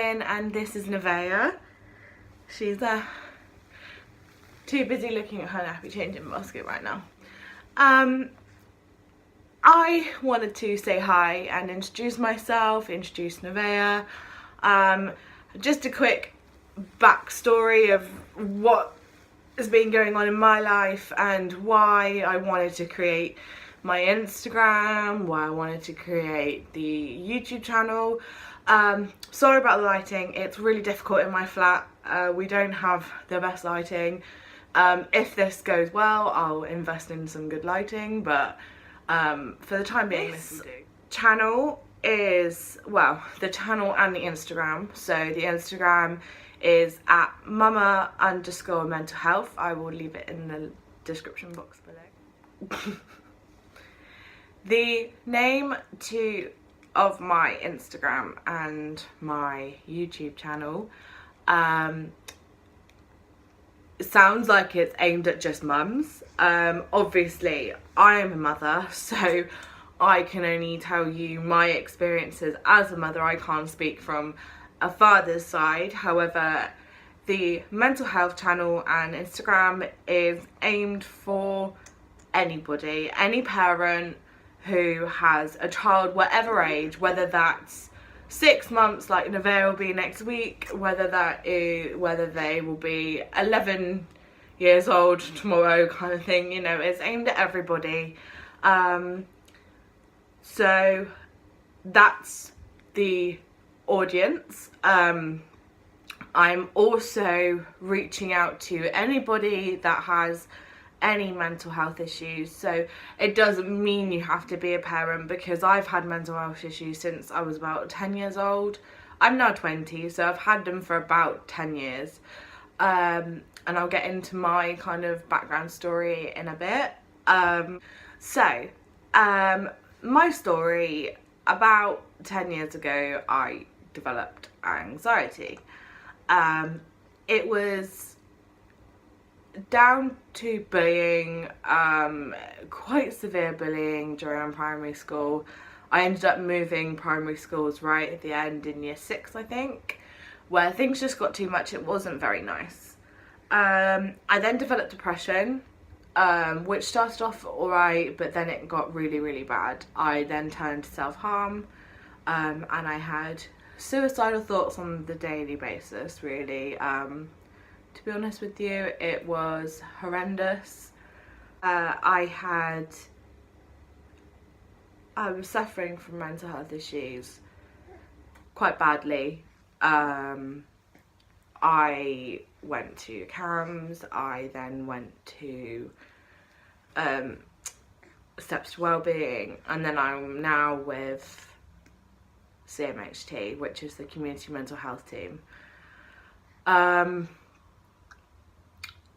morning, and this is Nevaeh. She's too busy looking at her nappy changing basket right now. I wanted to say hi and introduce myself, introduce Nevaeh. Just a quick backstory of what has been going on in my life and why I wanted to create my Instagram, why I wanted to create the YouTube channel. Sorry about the lighting, it's really difficult in my flat. We don't have the best lighting. If this goes well, I'll invest in some good lighting, but for the time being, this channel is, well, the channel and the Instagram. So the Instagram is at Mumma _mentalhealth. I will leave it in the description box below. The name of my Instagram and my YouTube channel sounds like it's aimed at just mums. Obviously I am a mother, so I can only tell you my experiences as a mother. I can't speak from a father's side. However, the mental health channel and Instagram is aimed for anybody, any parent who has a child, whatever age, whether that's 6 months like Nevaeh will be next week, whether they will be 11 years old tomorrow, kind of thing. You know, it's aimed at everybody. So that's the audience. I'm also reaching out to anybody that has any mental health issues. So it doesn't mean you have to be a parent, because I've had mental health issues since I was about 10 years old. I'm now 20, so I've had them for about 10 years. And I'll get into my kind of background story in a bit. My story, about 10 years ago, I developed anxiety. It was down to bullying, quite severe bullying during primary school. I ended up moving primary schools right at the end in year 6, I think, where things just got too much. It wasn't very nice. I then developed depression, which started off alright, but then it got really, really bad. I then turned to self-harm, and I had suicidal thoughts on the daily basis, really. To be honest with you, it was horrendous. I was suffering from mental health issues quite badly. I went to CAMS, I then went to Steps to Wellbeing, and then I'm now with CMHT, which is the Community Mental Health Team.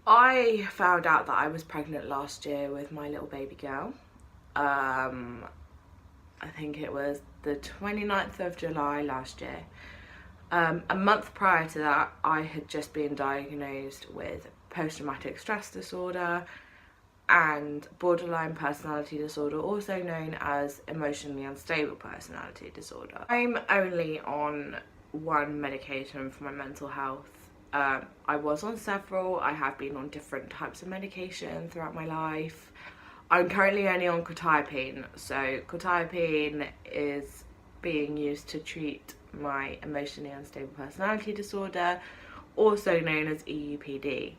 I found out that I was pregnant last year with my little baby girl. I think it was the 29th of July last year. A month prior to that, I had just been diagnosed with post-traumatic stress disorder and borderline personality disorder, also known as emotionally unstable personality disorder. I'm only on one medication for my mental health. I was on several. I have been on different types of medication throughout my life. I'm currently only on quetiapine. So quetiapine is being used to treat my emotionally unstable personality disorder, also known as EUPD.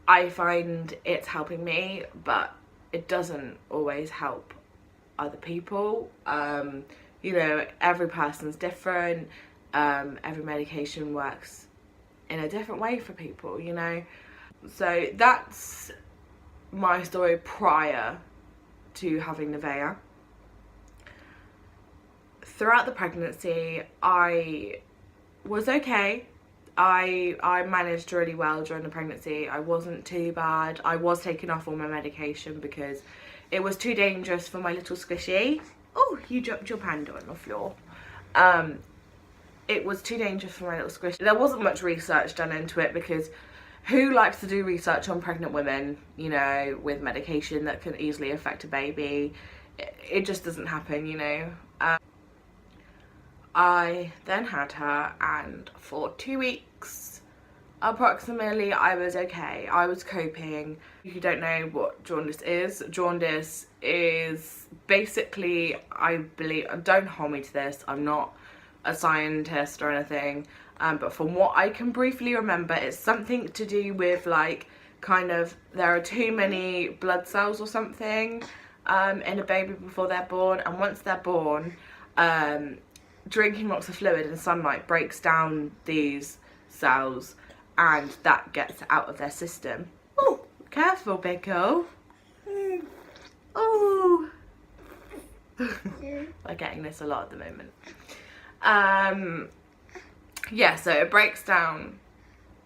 I find it's helping me, but it doesn't always help other people. You know, every person's different. Every medication works in a different way for people, you know. So that's my story prior to having Nevaeh. Throughout the pregnancy, I was okay. I managed really well during the pregnancy. I wasn't too bad. I was taking off all my medication because it was too dangerous for my little squishy. Oh, you dropped your panda on the floor. It was too dangerous for my little squishy. There wasn't much research done into it, because who likes to do research on pregnant women, you know, with medication that can easily affect a baby? It just doesn't happen, you know. I then had her, and for 2 weeks approximately I was okay. I was coping. If you don't know what jaundice is basically, I believe, don't hold me to this, I'm not a scientist or anything, but from what I can briefly remember, it's something to do with like kind of there are too many blood cells or something in a baby before they're born, and once they're born, drinking lots of fluid and sunlight breaks down these cells, and that gets out of their system. Oh, careful, big girl. Oh. We're getting this a lot at the moment. Yeah, so it breaks down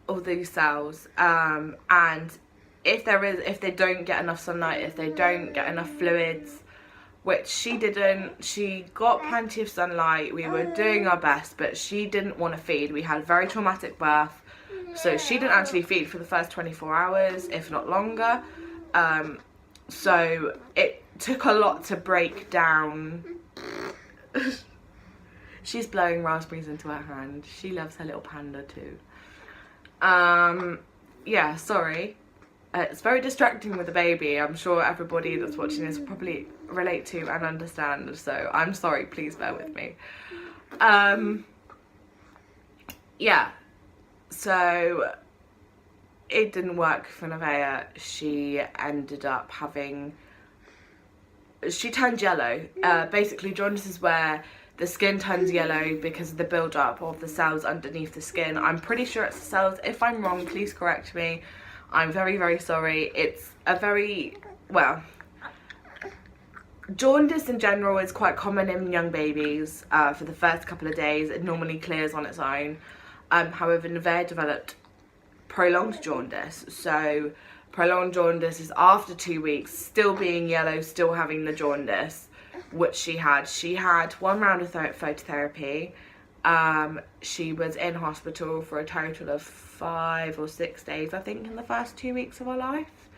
all these cells, and if they don't get enough sunlight, if they don't get enough fluids, which she didn't, she got plenty of sunlight, we were doing our best, but she didn't want to feed. We had a very traumatic birth, so she didn't actually feed for the first 24 hours, if not longer. So it took a lot to break down. She's blowing raspberries into her hand. She loves her little panda too. Yeah, sorry. It's very distracting with a baby. I'm sure everybody that's watching this will probably relate to and understand, so I'm sorry, please bear with me. Yeah, so it didn't work for Nevaeh. She ended up she turned yellow. Basically, jaundice is where the skin turns yellow because of the build-up of the cells underneath the skin. I'm pretty sure it's the cells. If I'm wrong, please correct me. I'm very, very sorry. It's a very, well, jaundice in general is quite common in young babies for the first couple of days. It normally clears on its own. However, Nevaeh developed prolonged jaundice. So prolonged jaundice is after 2 weeks, still being yellow, still having the jaundice, which she had. She had 1 round of phototherapy. She was in hospital for a total of 5 or 6 days, I think, in the first 2 weeks of her life.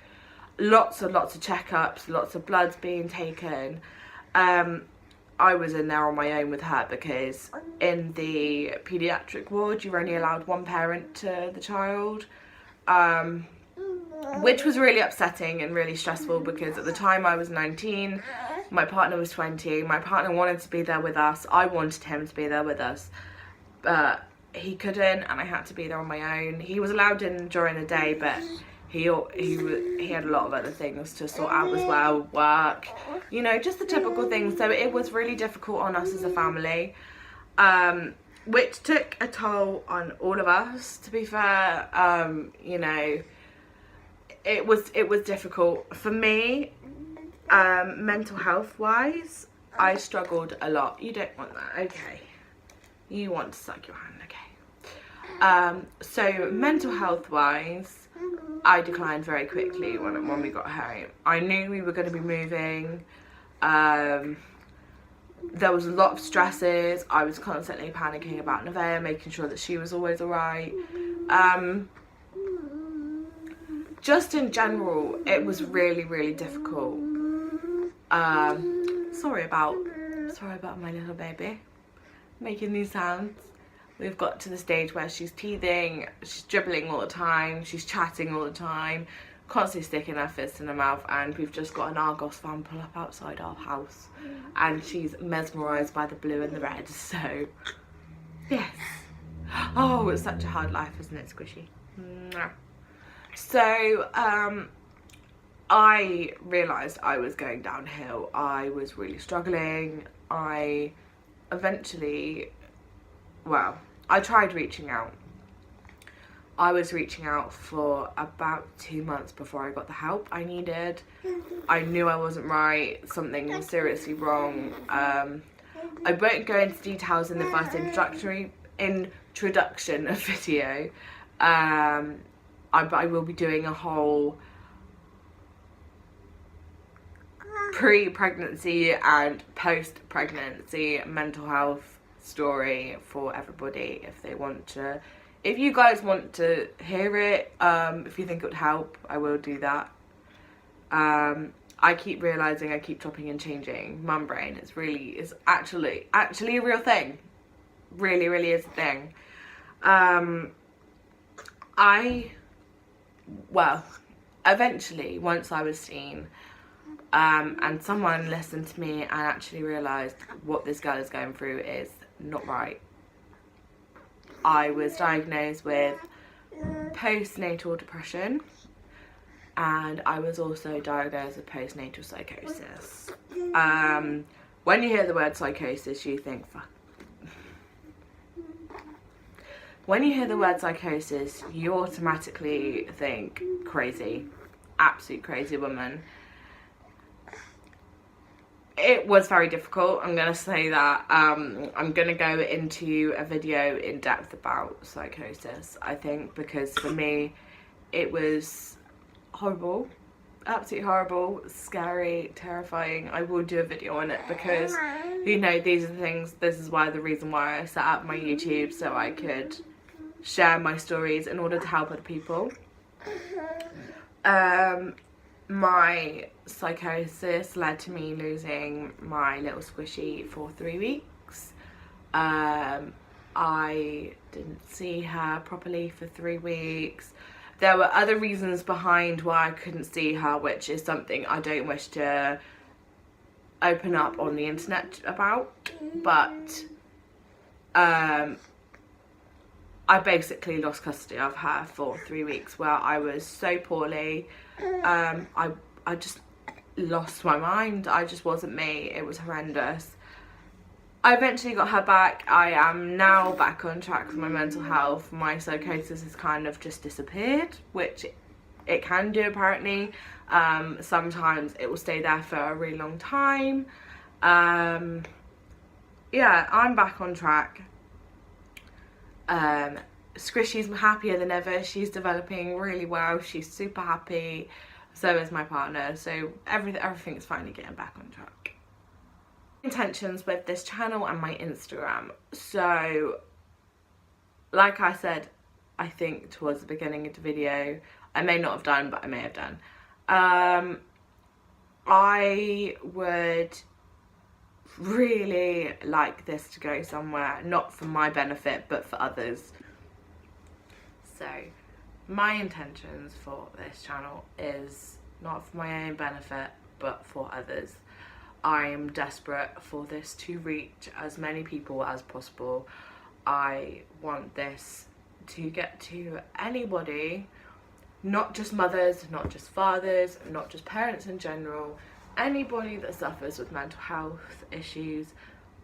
Lots and lots of checkups, lots of bloods being taken. I was in there on my own with her because in the paediatric ward you're only allowed 1 parent to the child, which was really upsetting and really stressful because at the time I was 19, my partner was 20. My partner wanted to be there with us. I wanted him to be there with us, but he couldn't, and I had to be there on my own. He was allowed in during the day, but he had a lot of other things to sort out as well, work, you know, just the typical things. So it was really difficult on us as a family, which took a toll on all of us, to be fair. You know, it was difficult for me. Mental health wise, I struggled a lot. You don't want that, okay? You want to suck your hand, okay? So mental health wise, I declined very quickly when we got home. I knew we were going to be moving. There was a lot of stresses. I was constantly panicking about Nevaeh, making sure that she was always alright. Just in general, it was really, really difficult. Sorry about my little baby making these sounds. We've got to the stage where she's teething, she's dribbling all the time, she's chatting all the time, constantly sticking her fist in her mouth, and we've just got an Argos van pull up outside our house, and she's mesmerised by the blue and the red, so yes. Oh, it's such a hard life, isn't it, Squishy? So, I realised I was going downhill. I was really struggling. I eventually, well, I tried reaching out. I was reaching out for about 2 months before I got the help I needed. I knew I wasn't right. Something was seriously wrong. I won't go into details in the first introduction video. But I will be doing a whole pre-pregnancy and post-pregnancy mental health story for everybody if they want to. If you guys want to hear it, if you think it would help, I will do that. I keep realising I keep chopping and changing. Mum brain is actually a real thing. really, really is a thing. Eventually, once I was seen, and someone listened to me and actually realised what this girl is going through is not right. I was diagnosed with postnatal depression, and I was also diagnosed with postnatal psychosis. When you hear the word psychosis, you think, fuck. When you hear the word psychosis, you automatically think crazy, absolute crazy woman. It was very difficult, I'm going to say that. I'm going to go into a video in depth about psychosis, I think, because for me it was horrible, absolutely horrible, scary, terrifying. I will do a video on it because, you know, these are the things, this is why the reason why I set up my YouTube, so I could share my stories in order to help other people. My psychosis led to me losing my little squishy for 3 weeks. I didn't see her properly for 3 weeks. There were other reasons behind why I couldn't see her, which is something I don't wish to open up on the internet about, but I basically lost custody of her for 3 weeks, where I was so poorly. I just lost my mind. I just wasn't me. It was horrendous. I eventually got her back. I am now back on track with my mental health. My psychosis has kind of just disappeared, which it can do apparently. Sometimes it will stay there for a really long time. Yeah, I'm back on track. Squishy's happier than ever. She's developing really well. She's super happy. So is my partner. So everything's finally getting back on track. Intentions with this channel and my Instagram. So, like I said, I think towards the beginning of the video, I may not have done, but I may have done. I would really like this to go somewhere, not for my benefit, but for others. So, my intentions for this channel is not for my own benefit, but for others. I am desperate for this to reach as many people as possible. I want this to get to anybody, not just mothers, not just fathers, not just parents in general, anybody that suffers with mental health issues.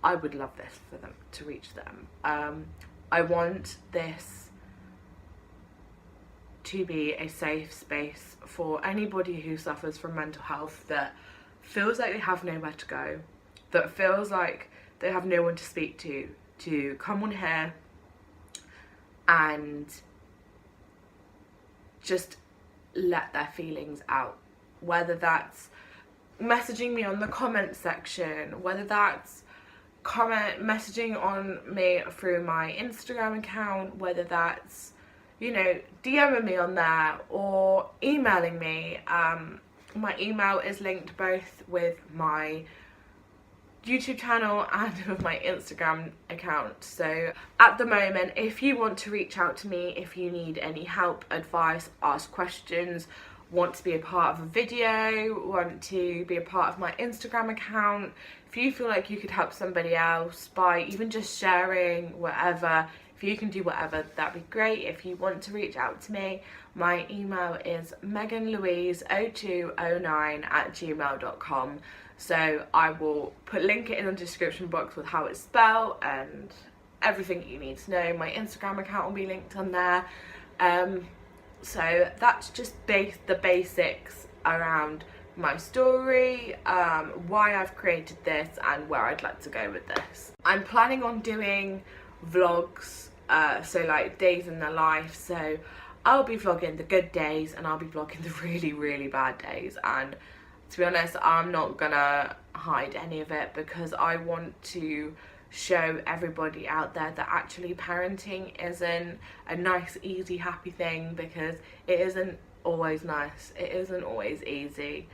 I would love this for them to reach them. I want this to be a safe space for anybody who suffers from mental health, that feels like they have nowhere to go, that feels like they have no one to speak to come on here and just let their feelings out. Whether that's messaging me on the comment section, whether that's messaging on me through my Instagram account, whether that's, you know, DMing me on there or emailing me. My email is linked both with my YouTube channel and with my Instagram account. So at the moment, if you want to reach out to me, if you need any help, advice, ask questions, want to be a part of a video, want to be a part of my Instagram account, if you feel like you could help somebody else by even just sharing whatever, if you can do whatever, that'd be great. If you want to reach out to me, my email is meganlouise0209@gmail.com. So I will link it in the description box with how it's spelled and everything you need to know. My Instagram account will be linked on there. So that's just the basics around my story, why I've created this and where I'd like to go with this. I'm planning on doing vlogs, so like days in the life. So I'll be vlogging the good days and I'll be vlogging the really, really bad days. And to be honest, I'm not gonna hide any of it, because I want to show everybody out there that actually parenting isn't a nice, easy, happy thing, because it isn't always nice, it isn't always easy.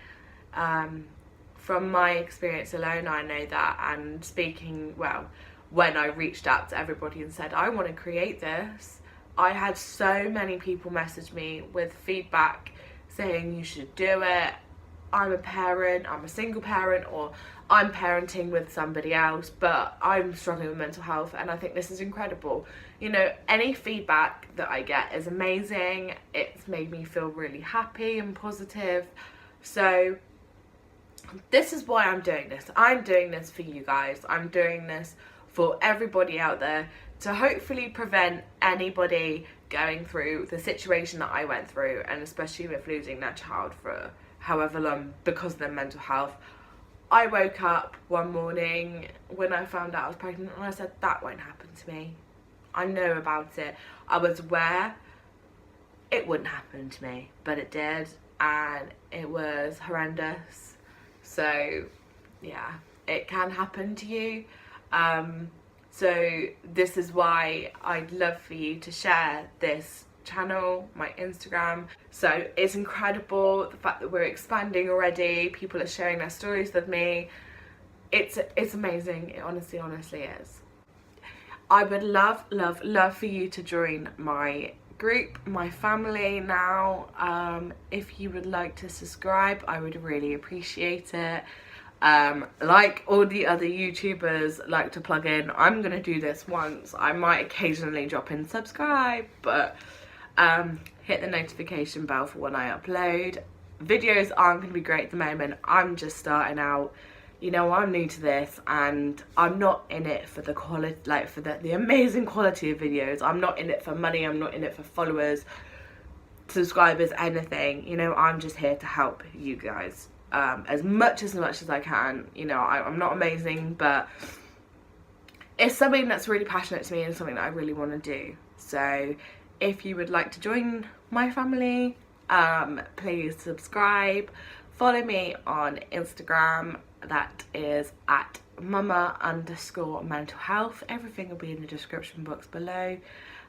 From my experience alone, I know that, and speaking, well, when I reached out to everybody and said, I want to create this, I had so many people message me with feedback saying you should do it. I'm a parent, I'm a single parent, or I'm parenting with somebody else, but I'm struggling with mental health, and I think this is incredible. You know, any feedback that I get is amazing. It's made me feel really happy and positive. So this is why I'm doing this. I'm doing this for you guys. I'm doing this for everybody out there to hopefully prevent anybody going through the situation that I went through, and especially with losing their child for however long because of their mental health. I woke up one morning when I found out I was pregnant and I said, that won't happen to me. I know about it. I was aware it wouldn't happen to me, but it did, and it was horrendous. So yeah, it can happen to you. So this is why I'd love for you to share this channel, my Instagram. So it's incredible the fact that we're expanding already. People are sharing their stories with me. It's amazing. It honestly is. I would love for you to join my group, my family now. If you would like to subscribe, I would really appreciate it. Like all the other YouTubers like to plug in, I'm gonna do this once. I might occasionally drop in subscribe, but hit the notification bell for when I upload. Videos aren't gonna be great at the moment. I'm just starting out. You know, I'm new to this, and I'm not in it for the quality, like for the amazing quality of videos. I'm not in it for money. I'm not in it for followers, subscribers, anything. You know, I'm just here to help you guys as much as I can. You know, I'm not amazing, but it's something that's really passionate to me and something that I really want to do. So if you would like to join my family, please subscribe. Follow me on Instagram. That is at Mumma_MentalHealth. Everything will be in the description box below.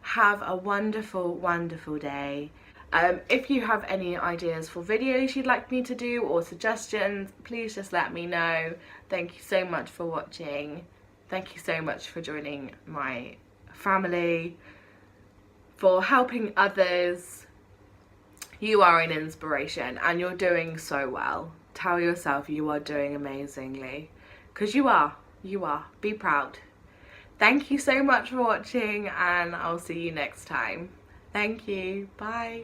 Have a wonderful day. If you have any ideas for videos you'd like me to do or suggestions, please just let me know. Thank you so much for watching. Thank you so much for joining my family, for helping others. You are an inspiration, and you're doing so well. Tell yourself you are doing amazingly, because you are. Be proud. Thank you so much for watching, and I'll see you next time. Thank you. Bye.